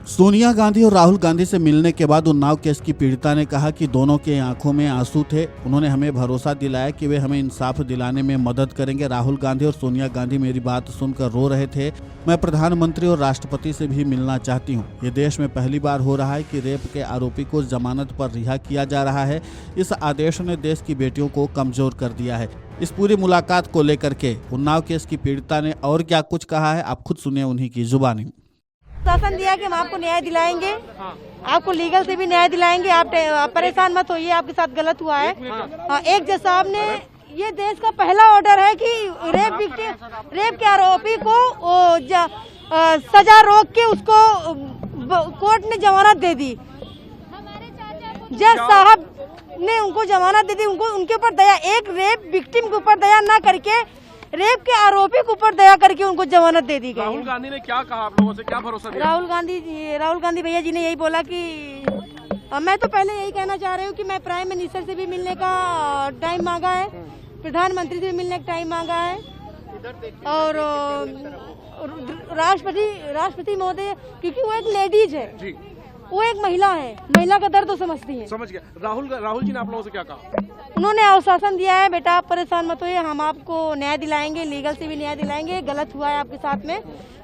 सोनिया गांधी और राहुल गांधी से मिलने के बाद उन्नाव केस की पीड़िता ने कहा कि दोनों के आंखों में आंसू थे। उन्होंने हमें भरोसा दिलाया कि वे हमें इंसाफ दिलाने में मदद करेंगे। राहुल गांधी और सोनिया गांधी मेरी बात सुनकर रो रहे थे। मैं प्रधानमंत्री और राष्ट्रपति से भी मिलना चाहती हूँ। ये देश में पहली बार हो रहा है कि रेप के आरोपी को जमानत पर रिहा किया जा रहा है। इस आदेश ने देश की बेटियों को कमजोर कर दिया है। इस पूरी मुलाकात को लेकर के उन्नाव केस की पीड़िता ने और क्या कुछ कहा है, आप खुद सुनिए उन्हीं की जुबानी। शासन दिया कि हम आपको न्याय दिलाएंगे, आपको लीगल से भी न्याय दिलाएंगे। आप परेशान मत होइए, आपके साथ गलत हुआ है। एक जज साहब ने ये देश का पहला ऑर्डर है कि रेप के आरोपी को सजा रोक के उसको कोर्ट ने जमानत दे दी। जज साहब ने उनको जमानत दे दी। उनको उनके ऊपर दया, एक रेप विक्टिम के ऊपर दया ना करके रेप के आरोपी के ऊपर दया करके उनको जमानत दे दी गई। राहुल गांधी ने क्या कहा, आप लोगों से क्या भरोसा दिया? राहुल गांधी भैया जी ने यही बोला कि मैं तो पहले यही कहना चाह रही हूँ कि मैं प्राइम मिनिस्टर से भी मिलने का टाइम मांगा है, प्रधानमंत्री से भी मिलने का टाइम मांगा है, और राष्ट्रपति महोदय, क्योंकि वो एक लेडीज है जी। वो एक महिला है, महिला का दर्द तो समझती है। समझ गया। राहुल जी ने आप लोगों से क्या कहा? उन्होंने आश्वासन दिया है, बेटा आप परेशान मत होइए, हम आपको न्याय दिलाएंगे, लीगल से भी न्याय दिलाएंगे। गलत हुआ है आपके साथ में,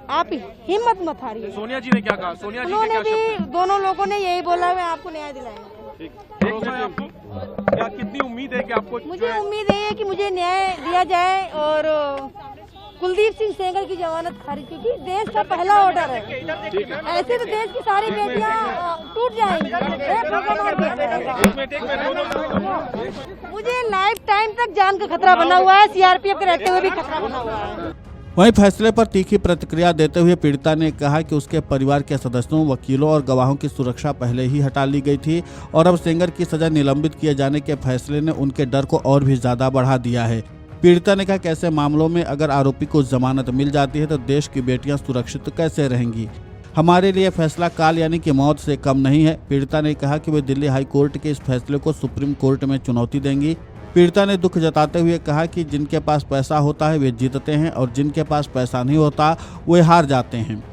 आप हिम्मत मत हारिए। सोनिया जी ने क्या कहा? सोनिया जी उन्होंने भी, दोनों लोगों ने यही बोला है, आपको न्याय दिलाएंगे। भरोसा है आपको? क्या कितनी उम्मीद है कि आपको? मुझे उम्मीद है कि मुझे न्याय दिया जाए और कुलदीप सिंह सेंगर की जमानत खारिज, क्योंकि देश का पहला ऑर्डर है। ऐसे तो देश की सारी बेटियां टूट जाएंगी। मुझे लाइफ टाइम तक जान का खतरा बना हुआ है, सीआरपीएफ के रहते हुए भी खतरा बना हुआ है। वहीं फैसले पर तीखी प्रतिक्रिया देते हुए पीड़िता ने कहा कि उसके परिवार के सदस्यों, वकीलों और गवाहों की सुरक्षा पहले ही हटा ली गई थी और अब सेंगर की सजा निलंबित किए जाने के फैसले ने उनके डर को और भी ज्यादा बढ़ा दिया है। पीड़िता ने कहा कि ऐसे मामलों में अगर आरोपी को जमानत मिल जाती है तो देश की बेटियां सुरक्षित कैसे रहेंगी। हमारे लिए फैसला काल यानी कि मौत से कम नहीं है। पीड़िता ने कहा कि वे दिल्ली हाई कोर्ट के इस फैसले को सुप्रीम कोर्ट में चुनौती देंगी। पीड़िता ने दुख जताते हुए कहा कि जिनके पास पैसा होता है वे जीतते हैं और जिनके पास पैसा नहीं होता वे हार जाते हैं।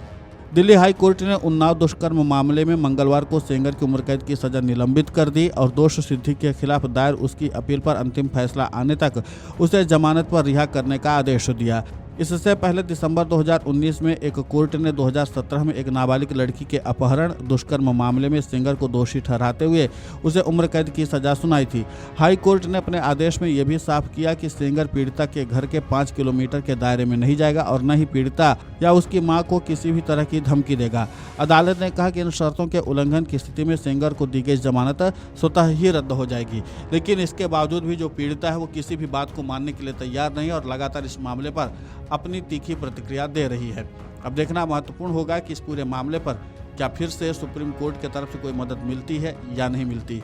दिल्ली हाई कोर्ट ने उन्नाव दुष्कर्म मामले में मंगलवार को सेंगर की उम्र कैद की सजा निलंबित कर दी और दोष सिद्धि के खिलाफ दायर उसकी अपील पर अंतिम फैसला आने तक उसे जमानत पर रिहा करने का आदेश दिया। इससे पहले दिसंबर 2019 में एक कोर्ट ने 2017 में एक नाबालिग लड़की के अपहरण दुष्कर्म मामले में सेंगर को दोषी ठहराते हुए उसे उम्र कैद की सजा सुनाई थी। हाई कोर्ट ने अपने आदेश में यह भी साफ किया कि सेंगर पीड़िता के घर के 5 किलोमीटर के दायरे में नहीं जाएगा और न ही पीड़िता या उसकी मां को किसी भी तरह की धमकी देगा। अदालत ने कहा कि इन शर्तों के उल्लंघन की स्थिति में सेंगर को दी गई जमानत स्वतः ही रद्द हो जाएगी। लेकिन इसके बावजूद भी जो पीड़िता है वो किसी भी बात को मानने के लिए तैयार नहीं और लगातार इस मामले पर अपनी तीखी प्रतिक्रिया दे रही है। अब देखना महत्वपूर्ण होगा कि इस पूरे मामले पर क्या फिर से सुप्रीम कोर्ट की तरफ से कोई मदद मिलती है या नहीं मिलती।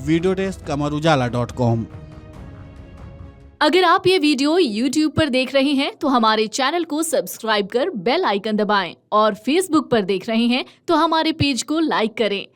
Video desk amarujala.com। अगर आप ये वीडियो YouTube पर देख रहे हैं तो हमारे चैनल को सब्सक्राइब कर बेल आइकन दबाएं और Facebook पर देख रहे हैं तो हमारे पेज को लाइक करें।